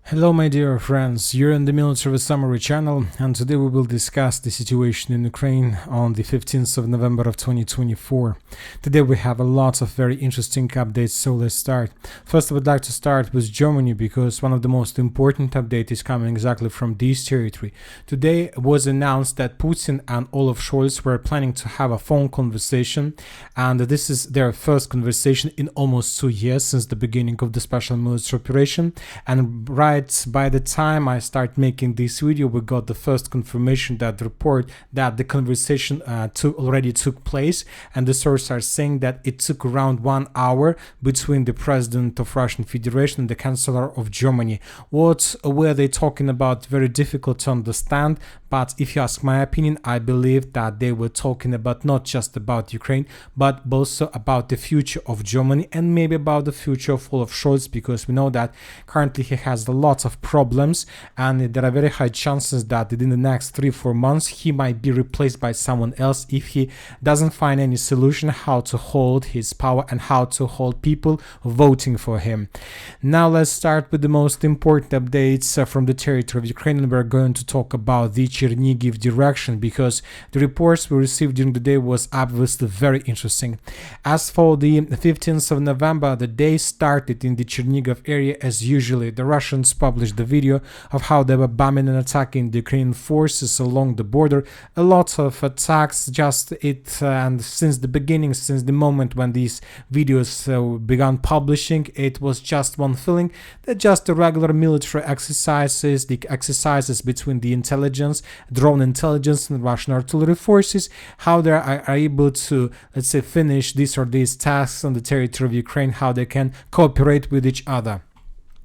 Hello my dear friends, you're in the Military Summary channel, and today we will discuss the situation in Ukraine on the 15th of November of 2024. Today we have a lot of very interesting updates, so let's start. First, I would like to start with Germany because one of the most important updates is coming exactly from this territory. Today it was announced that Putin and Olaf Scholz were planning to have a phone conversation, and this is their first conversation in almost 2 years since the beginning of the special military operation. And right by the time I start making this video, we got the first confirmation that the report that the conversation already took place, and the sources are saying that it took around 1 hour between the president of Russian Federation and the chancellor of Germany. What were they talking about? Very difficult to understand, but if you ask my opinion, I believe that they were talking about not just about Ukraine, but also about the future of Germany and maybe about the future of Olaf Scholz, because we know that currently he has a lot of problems, and there are very high chances that within the next 3-4 months he might be replaced by someone else if he doesn't find any solution how to hold his power and how to hold people voting for him. Now let's start with the most important updates from the territory of Ukraine, and we're going to talk about the Chernihiv direction because the reports we received during the day was obviously very interesting. As for the 15th of November, the day started in the Chernihiv area as usually. The Russians published the video of how they were bombing and attacking the Ukrainian forces along the border. A lot of attacks, and since the beginning, since the moment when these videos began publishing, it was just one feeling that just the regular military exercises, the exercises between the intelligence, drone intelligence and Russian artillery forces, how they are able to, let's say, finish this or these tasks on the territory of Ukraine, how they can cooperate with each other.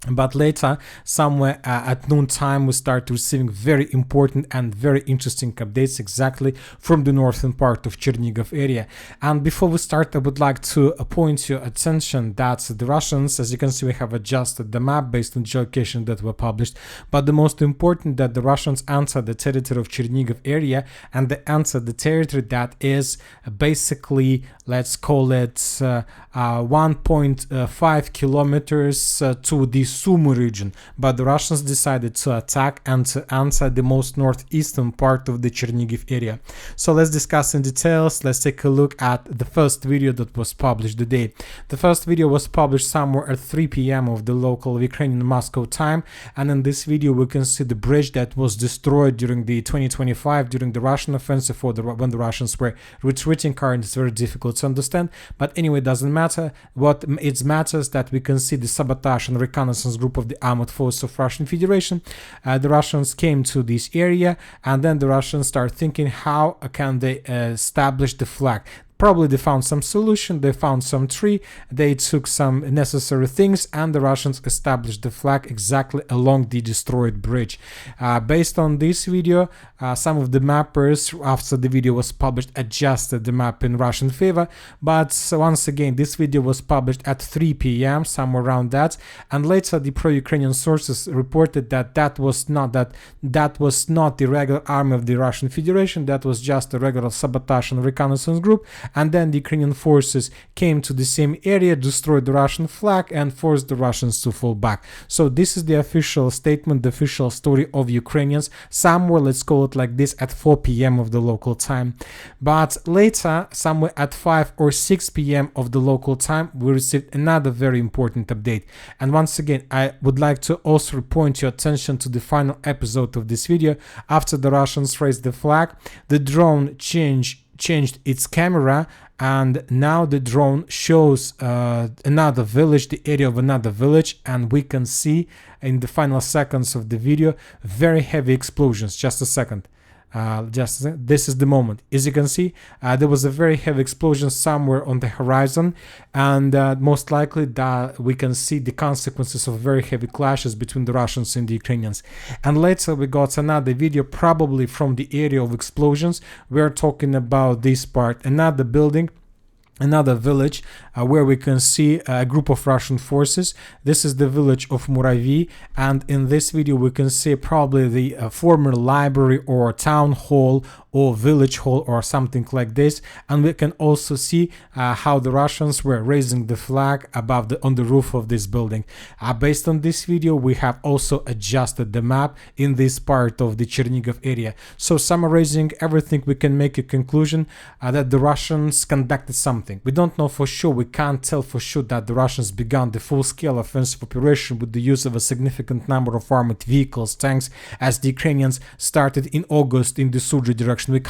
But later, somewhere at noontime, we start receiving very important and very interesting updates exactly from the northern part of Chernihiv area. And before we start, I would like to point your attention that the Russians, as you can see, we have adjusted the map based on geolocation that were published. But the most important that the Russians entered the territory of Chernihiv area, and they entered the territory that is basically, let's call it 1.5 kilometers to the Sumy region, but the Russians decided to attack and to enter the most northeastern part of the Chernihiv area. So let's discuss in details. Let's take a look at the first video that was published today. The first video was published somewhere at 3 p.m. of the local Ukrainian Moscow time, and in this video we can see the bridge that was destroyed during the 2025 during the Russian offensive, or when the Russians were retreating. Currently it's very difficult to understand, but anyway, it doesn't matter. What it matters that we can see the sabotage and reconnaissance group of the armored forces of Russian Federation. The Russians came to this area, and then the Russians start thinking how can they establish the flag. Probably they found some solution, they found some tree, they took some necessary things, and the Russians established the flag exactly along the destroyed bridge. Based on this video, some of the mappers, after the video was published, adjusted the map in Russian favor, but once again, this video was published at 3 p.m., somewhere around that, and later the pro-Ukrainian sources reported that that was not the regular army of the Russian Federation, that was just a regular sabotage and reconnaissance group. And then the Ukrainian forces came to the same area, destroyed the Russian flag, and forced the Russians to fall back. So this is the official statement, the official story of Ukrainians, somewhere, let's call it like this, at 4 p.m. of the local time. But later, somewhere at 5 or 6 p.m. of the local time, we received another very important update. And once again, I would like to also point your attention to the final episode of this video. After the Russians raised the flag, the drone changed its camera, and now the drone shows another village, the area of another village, and we can see in the final seconds of the video very heavy explosions. Just a second. This is the moment. As you can see, there was a very heavy explosion somewhere on the horizon, and most likely that we can see the consequences of very heavy clashes between the Russians and the Ukrainians. And later we got another video, probably from the area of explosions. We're talking about this part, another building, another village where we can see a group of Russian forces. This is the village of Muravy, and in this video we can see probably the former library or town hall or village hall or something like this, and we can also see how the Russians were raising the flag above on the roof of this building. Based on this video, we have also adjusted the map in this part of the Chernihiv area. So summarizing everything, we can make a conclusion that the Russians conducted something. We don't know for sure, we can't tell for sure that the Russians began the full-scale offensive operation with the use of a significant number of armored vehicles, tanks, as the Ukrainians started in August in the Sudzha direction. We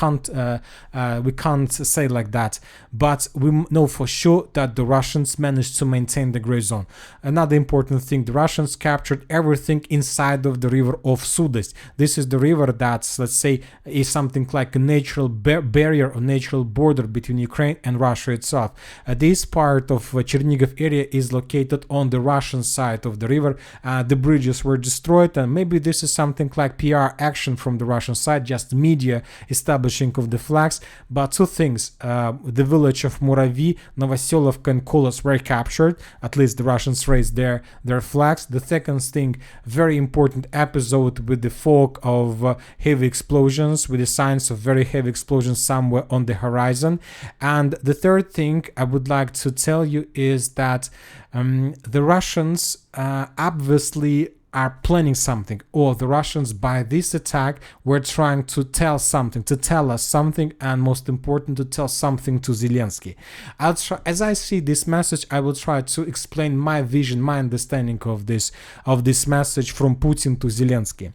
can't say like that, but we know for sure that the Russians managed to maintain the gray zone. Another important thing, the Russians captured everything inside of the river of Sudest. This is the river that's, let's say, is something like a natural barrier or natural border between Ukraine and Russia itself. This part of Chernihiv area is located on the Russian side of the river. The bridges were destroyed, and maybe this is something like PR action from the Russian side, just media establishing of the flags. But two things, the village of Muravi, Novoselovka and Kolos were captured, at least the Russians raised their flags. The second thing, very important episode with the fog of heavy explosions, with the signs of very heavy explosions somewhere on the horizon. And the third thing I would like to tell you is that the Russians obviously are planning something, or the Russians by this attack were trying to tell us something, and most important, to tell something to Zelensky. As I see this message, I will try to explain my vision, my understanding of this message from Putin to Zelensky.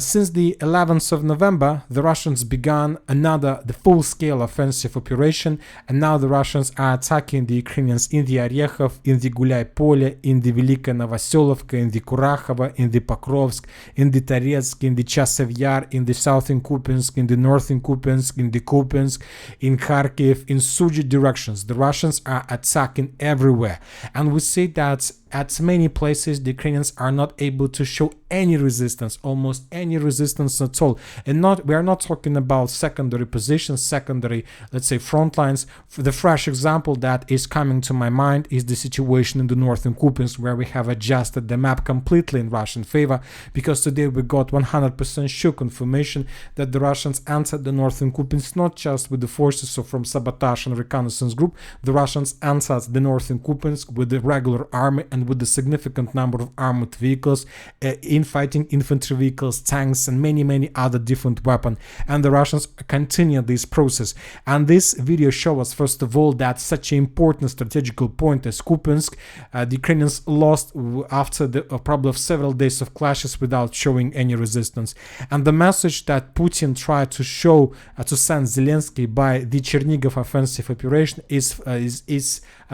Since the 11th of November, the Russians began the full-scale offensive operation, and now the Russians are attacking the Ukrainians in the Orekhov, in the Gulay-Pole, in the Velika Novoselovka, in the Kurakhova, in the Pokrovsk, in the Toretsk, in the Chasiv Yar, in the southern Kupiansk, in the northern Kupiansk, in the Kupiansk, in Kharkiv, in Sudzha directions. The Russians are attacking everywhere, and we see that at many places the Ukrainians are not able to show any resistance, almost any resistance at all. And we are not talking about secondary positions, secondary, let's say, front lines. The fresh example that is coming to my mind is the situation in the northern Kupiansk, where we have adjusted the map completely in Russian favor, because today we got 100% sure confirmation that the Russians entered the northern Kupiansk not just with the forces from sabotage and reconnaissance group. The Russians entered the northern Kupiansk with the regular army and with a significant number of armored vehicles, in-fighting infantry vehicles, tanks, and many other different weapons. And the Russians continue this process. And this video shows us, first of all, that such an important strategical point as Kupiansk, the Ukrainians lost after the probably of several days of clashes without showing any resistance. And the message that Putin tried to show, to send Zelensky by the Chernihiv offensive operation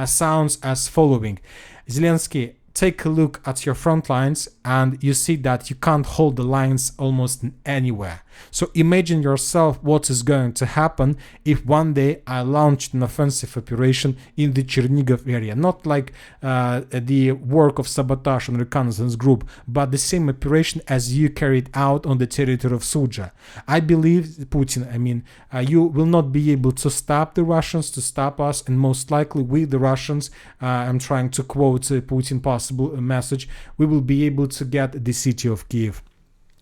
sounds as following. Zelensky, take a look at your front lines, and you see that you can't hold the lines almost anywhere. So imagine yourself what is going to happen if one day I launched an offensive operation in the Chernihiv area. Not like the work of sabotage and reconnaissance group, but the same operation as you carried out on the territory of Sudzha. I believe, Putin, you will not be able to stop the Russians, to stop us, and most likely we, the Russians, I'm trying to quote Putin possible message, we will be able to get the city of Kiev.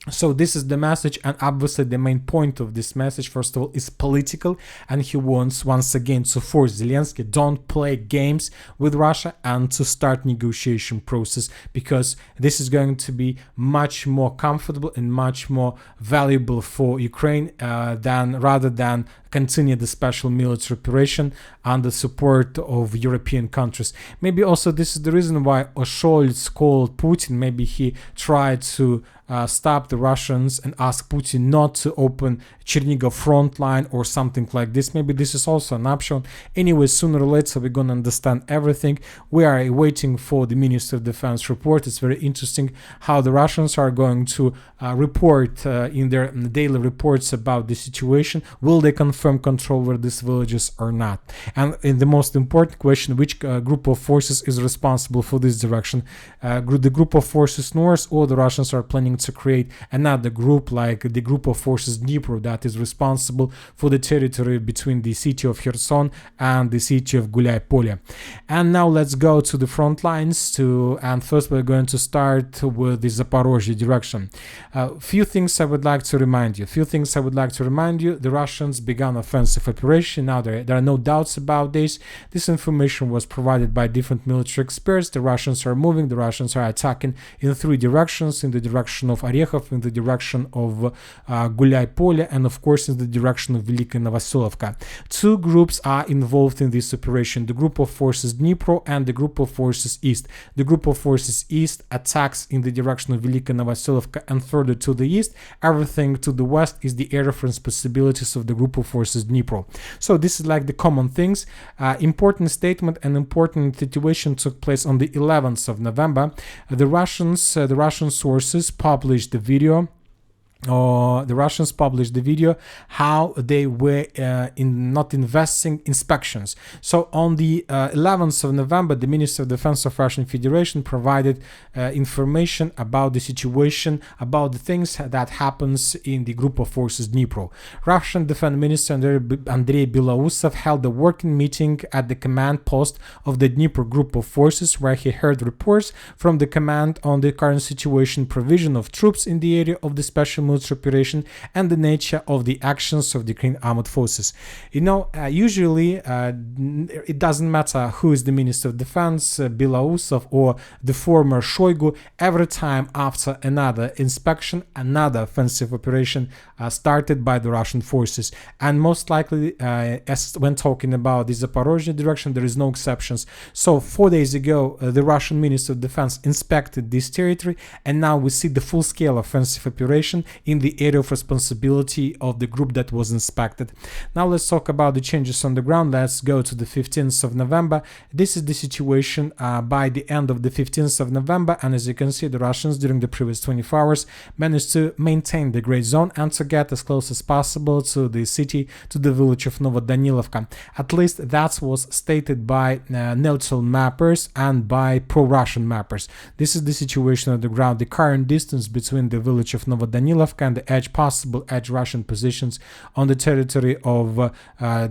So this is the message, and obviously the main point of this message, first of all, is political, and he wants once again to force Zelensky, don't play games with Russia and to start negotiation process, because this is going to be much more comfortable and much more valuable for Ukraine rather than continue the special military operation under support of European countries. Maybe also this is the reason why Scholz called Putin. Maybe he tried to stop the Russians and ask Putin not to open Chernihiv front line or something like this. Maybe this is also an option. Anyway, sooner or later we're going to understand everything. We are waiting for the Ministry of Defense report. It's very interesting how the Russians are going to report in their daily reports about the situation. Will they confirm control over these villages or not? And in the most important question, which group of forces is responsible for this direction? The group of forces north, or the Russians are planning to create another group like the group of forces Dnipro that is responsible for the territory between the city of Kherson and the city of Gulay-Polye. And now let's go to the front lines and first we're going to start with the Zaporizhzhia direction. Few things I would like to remind you. The Russians began offensive operation. Now there are no doubts about this. This information was provided by different military experts. The Russians are moving, the Russians are attacking in three directions: in the direction of Orechov, in the direction of Gulay-Polye, and of course in the direction of Velika Novoselovka. Two groups are involved in this operation: the group of forces Dnipro and the group of forces East. The group of forces East attacks in the direction of Velika Novoselovka and further to the east. Everything to the west is the area of responsibilities of the group of forces Dnipro. So this is like the common things. Important statement and important situation took place on the 11th of November. The Russian sources published the video. The Russians published the video how they were not investing inspections. So on the 11th of November, the Minister of Defense of Russian Federation provided information about the situation, about the things that happens in the group of forces Dnipro. Russian Defense Minister Andrei Belousov held a working meeting at the command post of the Dnipro group of forces, where he heard reports from the command on the current situation, provision of troops in the area of the special military operation, and the nature of the actions of the Ukrainian armed forces. Usually it doesn't matter who is the Minister of Defense, Belousov or the former Shoigu. Every time after another inspection, another offensive operation started by the Russian forces. And most likely, as when talking about the Zaporizhzhia direction, there is no exceptions. So 4 days ago, the Russian Minister of Defense inspected this territory, and now we see the full-scale offensive operation in the area of responsibility of the group that was inspected. Now let's talk about the changes on the ground. Let's go to the 15th of November. This is the situation by the end of the 15th of November, and as you can see, the Russians during the previous 24 hours managed to maintain the gray zone and to get as close as possible to the city, to the village of Novodanilovka. At least that was stated by neutral mappers and by pro-Russian mappers. This is the situation on the ground. The current distance between the village of Novodanilovka and the possible edge Russian positions on the territory of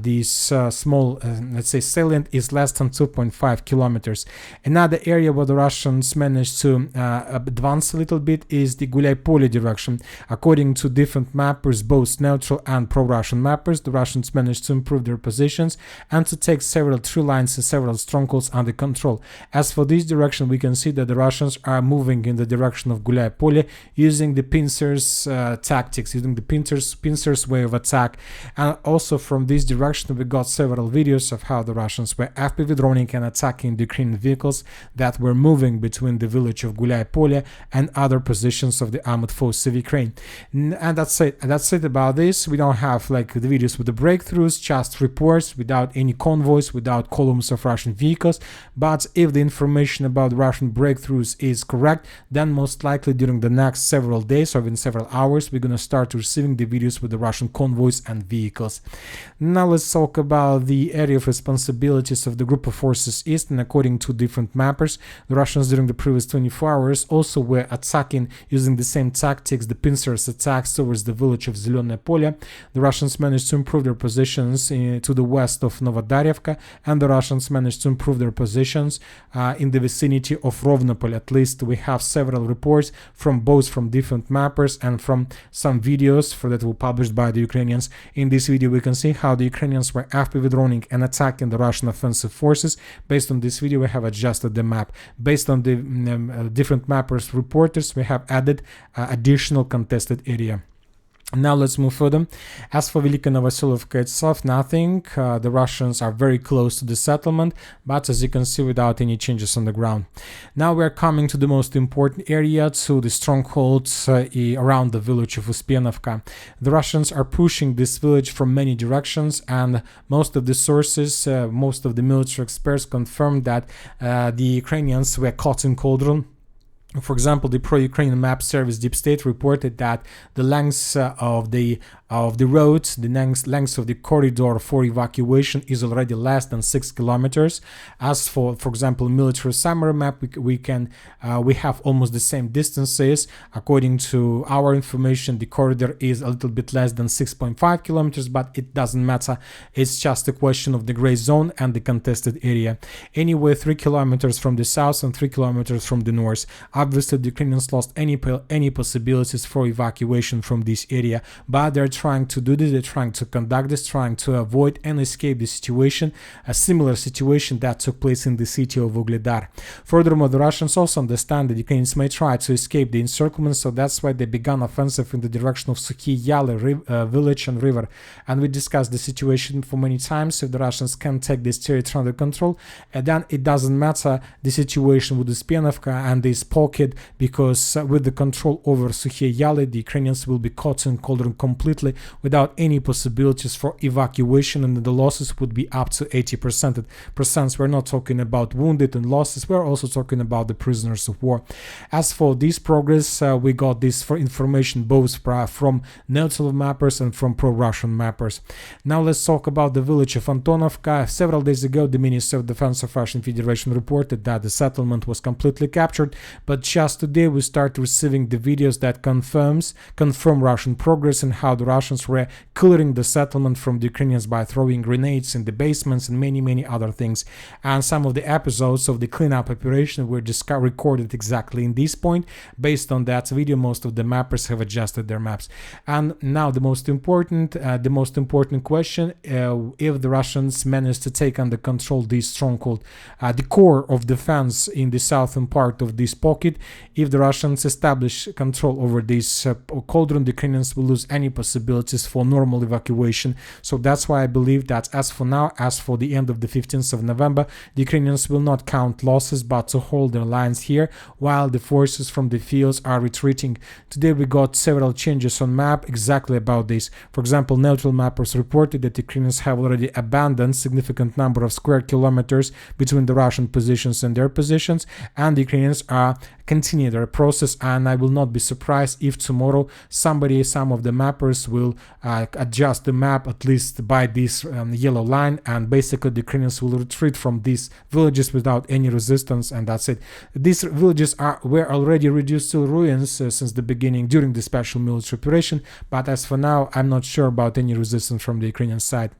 this small, let's say, salient is less than 2.5 kilometers. Another area where the Russians managed to advance a little bit is the Gulay-Polye direction. According to different mappers, both neutral and pro-Russian mappers, the Russians managed to improve their positions and to take several tree lines and several strongholds under control. As for this direction, we can see that the Russians are moving in the direction of Gulay-Polye using the pincers tactics, using the pincers way of attack. And also from this direction we got several videos of how the Russians were FPV droning and attacking the Ukrainian vehicles that were moving between the village of Gulay-Polye and other positions of the armed forces of Ukraine. And that's it about this. We don't have like the videos with the breakthroughs, just reports without any convoys, without columns of Russian vehicles. But if the information about Russian breakthroughs is correct, then most likely during the next several days or in several hours we're going to start receiving the videos with the Russian convoys and vehicles. Now let's talk about the area of responsibilities of the group of forces East. And according to different mappers, the Russians during the previous 24 hours also were attacking using the same tactics, the pincers attacks towards the village of Zelene Polye. The Russians managed to improve their positions to the west of Novodarevka, and the Russians managed to improve their positions in the vicinity of Rovnopol. At least we have several reports from different mappers and from some videos that were published by the Ukrainians. In this video we can see how the Ukrainians were FPV droning and attacking the Russian offensive forces. Based on this video we have adjusted the map. Based on the different mappers reporters, we have added additional contested area. Now let's move further. As for Velika Novoselovka itself, nothing. The Russians are very close to the settlement, but as you can see, without any changes on the ground. Now we are coming to the most important area, to the strongholds around the village of Uspienovka. The Russians are pushing this village from many directions, and most of the sources, most of the military experts confirmed that the Ukrainians were caught in cauldron. For example, the pro-Ukrainian map service Deep State reported that the length of the roads, the length of the corridor for evacuation is already less than 6 kilometers. As for example, military summary map, we have almost the same distances. According to our information, the corridor is a little bit less than 6.5 kilometers, but it doesn't matter. It's just a question of the gray zone and the contested area. Anyway, 3 kilometers from the south and 3 kilometers from the north. Obviously, the Ukrainians lost any possibilities for evacuation from this area, but they're trying to do this, they're trying to conduct this, trying to avoid and escape the situation, a similar situation that took place in the city of Ugledar. Furthermore, the Russians also understand that Ukrainians may try to escape the encirclement, so that's why they began offensive in the direction of Sukhi Yali village and river. And we discussed the situation for many times. If the Russians can take this territory under control, then it doesn't matter the situation with the Spianovka and this pocket, because with the control over Sukhi Yali, the Ukrainians will be caught in cauldron completely without any possibilities for evacuation, and the losses would be up to 80%. We're not talking about wounded and losses, we're also talking about the prisoners of war. As for this progress, we got this for information both from neutral mappers and from pro-Russian mappers. Now let's talk about the village of Antonovka. Several days ago, the Ministry of Defense of Russian Federation reported that the settlement was completely captured, but just today we start receiving the videos that confirm Russian progress and how the Russians were clearing the settlement from the Ukrainians by throwing grenades in the basements and many other things. And some of the episodes of the cleanup operation were recorded exactly in this point. Based on that video, most of the mappers have adjusted their maps. And now the most important question: if the Russians manage to take under control this stronghold, the core of defense in the southern part of this pocket, if the Russians establish control over this cauldron, the Ukrainians will lose any possibilities for normal evacuation. So that's why I believe that as for now, as for the end of the 15th of November, the Ukrainians will not count losses but to hold their lines here while the forces from the fields are retreating. Today we got several changes on map exactly about this. For example, neutral mappers reported that the Ukrainians have already abandoned significant number of square kilometers between the Russian positions and their positions, and the Ukrainians are continue their process, and I will not be surprised if tomorrow some of the mappers will adjust the map at least by this yellow line, and basically the Ukrainians will retreat from these villages without any resistance, and that's it. These villages were already reduced to ruins since the beginning during the special military operation, but as for now I'm not sure about any resistance from the Ukrainian side.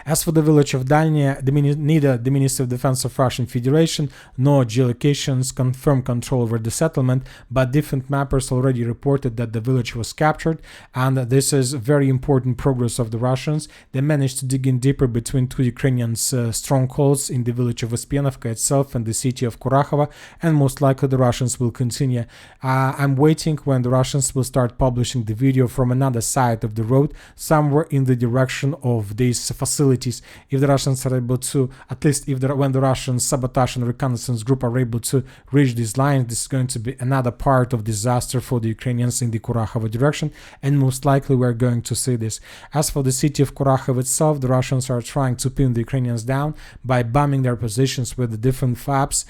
As for the village of Dalnya, neither the Ministry of Defense of Russian Federation nor geolocations confirm control over the settlement, but different mappers already reported that the village was captured, and this is very important progress of the Russians. They managed to dig in deeper between two Ukrainian strongholds in the village of Uspienovka itself and the city of Kurakhova, and most likely the Russians will continue. I'm waiting when the Russians will start publishing the video from another side of the road, somewhere in the direction of these facilities. If the Russians are able to, at least when the Russian sabotage and reconnaissance group are able to reach these lines, this is going to be another part of disaster for the Ukrainians in the Kurakhova direction, and most likely we're going to see this. As for the city of Kurakhova itself, the Russians are trying to pin the Ukrainians down by bombing their positions with the different FABs.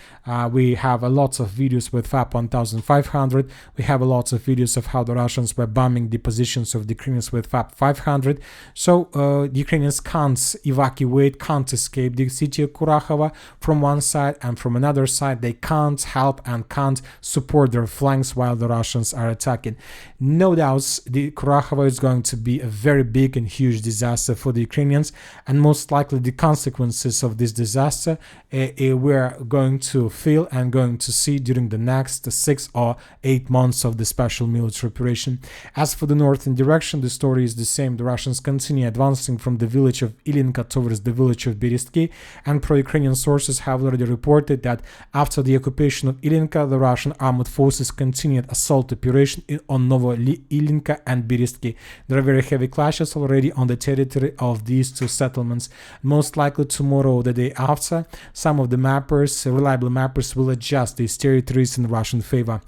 We have a lot of videos with FAB 1500. We have a lot of videos of how the Russians were bombing the positions of the Ukrainians with FAB 500. So the Ukrainians can't evacuate, can't escape the city of Kurakhova from one side, and from another side they can't help and can't support their flanks while the Russians are attacking. No doubts the Kurakhova is going to be a very big and huge disaster for the Ukrainians, and most likely the consequences of this disaster we're going to feel and going to see during the next 6 or 8 months of the special military operation. As for the northern direction, the story is the same. The Russians continue advancing from the village of Ilinka towards the village of Berestki, and pro-Ukrainian sources have already reported that after the occupation of Ilinka, the Russian armed forces continued assault operation on Novo Ilinka and Berestki. There are very heavy clashes already on the territory of these two settlements. Most likely tomorrow or the day after, some of the mappers, reliable mappers, will adjust these territories in Russian favor.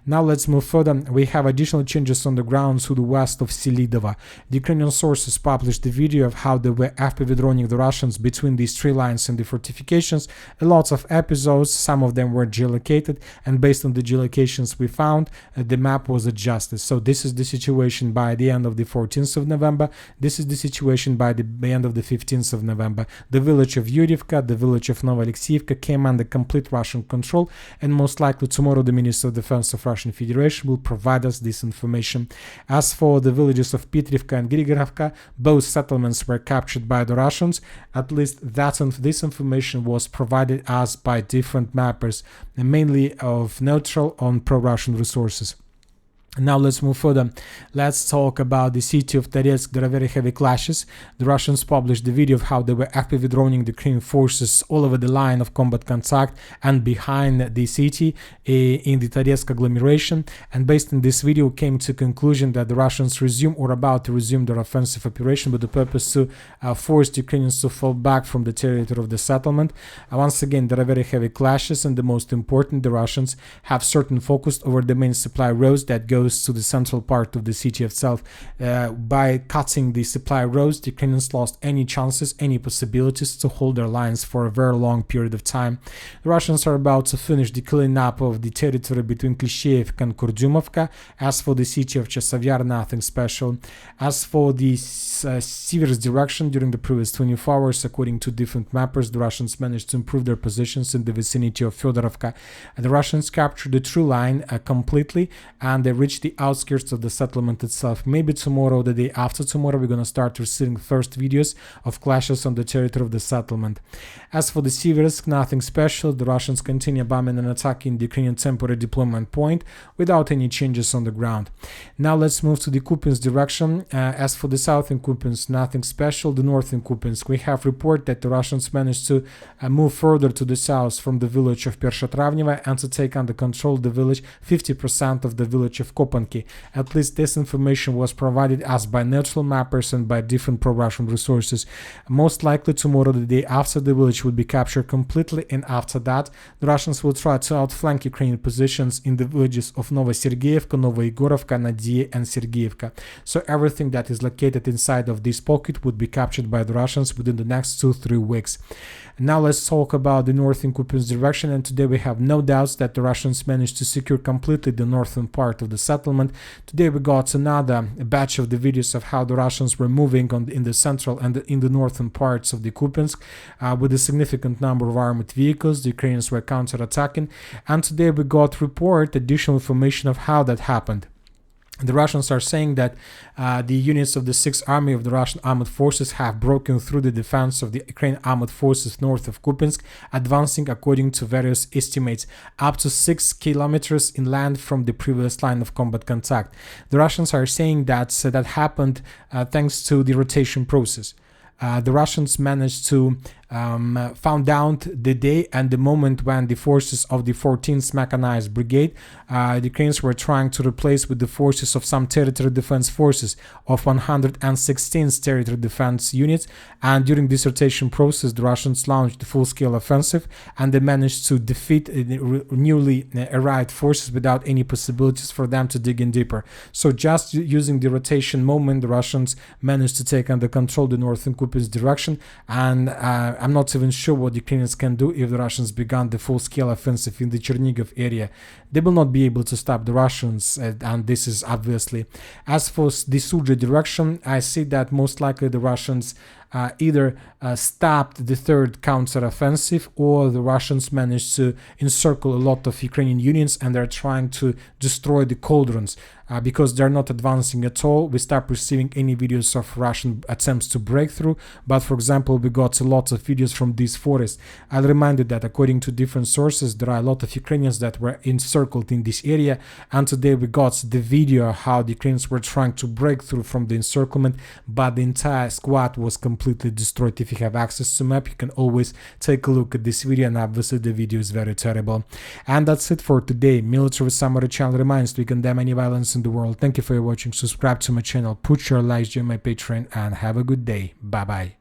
Now let's move further. We have additional changes on the ground to the west of Selidova. The Ukrainian sources published the video of how they were were FPV droning the Russians between these tree lines and the fortifications. A lot of episodes, some of them were geolocated, and based on the geolocations we found, the map was adjusted. So this is the situation by the end of the 14th of November. This is the situation by the end of the 15th of November. The village of Yurivka, the village of Novoalexeyevka came under complete Russian control, and most likely tomorrow the Minister of Defense of Russian Federation will provide us this information. As for the villages of Pitrivka and Grigorovka, both settlements were captured by the Russians. At least this information was provided us by different mappers, mainly of neutral on pro-Russian resources. Now let's move further. Let's talk about the city of Toretsk. There are very heavy clashes. The Russians published the video of how they were FPV droning the Ukrainian forces all over the line of combat contact and behind the city in the Toretsk agglomeration. And based on this video, came to conclusion that the Russians resume or about to resume their offensive operation with the purpose to force the Ukrainians to fall back from the territory of the settlement. Once again, there are very heavy clashes, and the most important, the Russians have certain focus over the main supply roads that go to the central part of the city itself. By cutting the supply roads, the Ukrainians lost any chances, any possibilities to hold their lines for a very long period of time. The Russians are about to finish the cleaning up of the territory between Klishchevka and Kurdyumovka. As for the city of Chasiv, nothing special. As for the Siversk direction, during the previous 24 hours, according to different mappers, the Russians managed to improve their positions in the vicinity of Fyodorovka. The Russians captured the true line completely, and they reached the outskirts of the settlement itself. Maybe tomorrow, the day after tomorrow, we're going to start receiving first videos of clashes on the territory of the settlement. As for the Siversk, nothing special. The Russians continue bombing and attacking the Ukrainian temporary deployment point without any changes on the ground. Now let's move to the Kupiansk direction. As for the southern Kupiansk, nothing special. The northern Kupiansk, we have report that the Russians managed to move further to the south from the village of Pershatravneva and to take under control the village, 50% of the village of Kopanki. At least this information was provided us by neutral mappers and by different pro-Russian resources. Most likely tomorrow, the day after, the village would be captured completely, and after that the Russians will try to outflank Ukrainian positions in the villages of Novosergeyevka, Novoigorovka, Nadia and Sergeyevka. So everything that is located inside of this pocket would be captured by the Russians within the next 2-3 weeks. Now let's talk about the northern Kupiansk direction, and today we have no doubts that the Russians managed to secure completely the northern part of the settlement. Today we got another batch of the videos of how the Russians were moving in the central and in the northern parts of the Kupiansk with a significant number of armored vehicles. The Ukrainians were counter-attacking, and today we got additional information of how that happened. The Russians are saying that the units of the 6th Army of the Russian Armed Forces have broken through the defense of the Ukrainian Armed Forces north of Kupiansk, advancing, according to various estimates, up to 6 kilometers inland from the previous line of combat contact. The Russians are saying that that happened thanks to the rotation process. The Russians managed to found out the day and the moment when the forces of the 14th Mechanized Brigade, the Ukrainians were trying to replace with the forces of some territory defense forces of 116th territory defense units, and during this rotation process the Russians launched the full-scale offensive, and they managed to defeat newly arrived forces without any possibilities for them to dig in deeper. So just using the rotation moment, the Russians managed to take under control the northern Kupiansk direction, and I'm not even sure what the Ukrainians can do if the Russians began the full-scale offensive in the Chernihiv area. They will not be able to stop the Russians, and this is obviously. As for the Sudzha direction, I see that most likely the Russians either stopped the third counter-offensive, or the Russians managed to encircle a lot of Ukrainian units and they're trying to destroy the cauldrons. Because they're not advancing at all, we start receiving any videos of Russian attempts to break through, but for example we got a lot of videos from this forest. I'll remind you that according to different sources there are a lot of Ukrainians that were encircled in this area, and today we got the video how the Ukrainians were trying to break through from the encirclement, but the entire squad was completely destroyed. If you have access to map, you can always take a look at this video, and obviously the video is very terrible. And that's it for today. Military Summary channel reminds to condemn any violence in the world. Thank you for watching. Subscribe to my channel, put your likes, join my Patreon, and have a good day. Bye bye.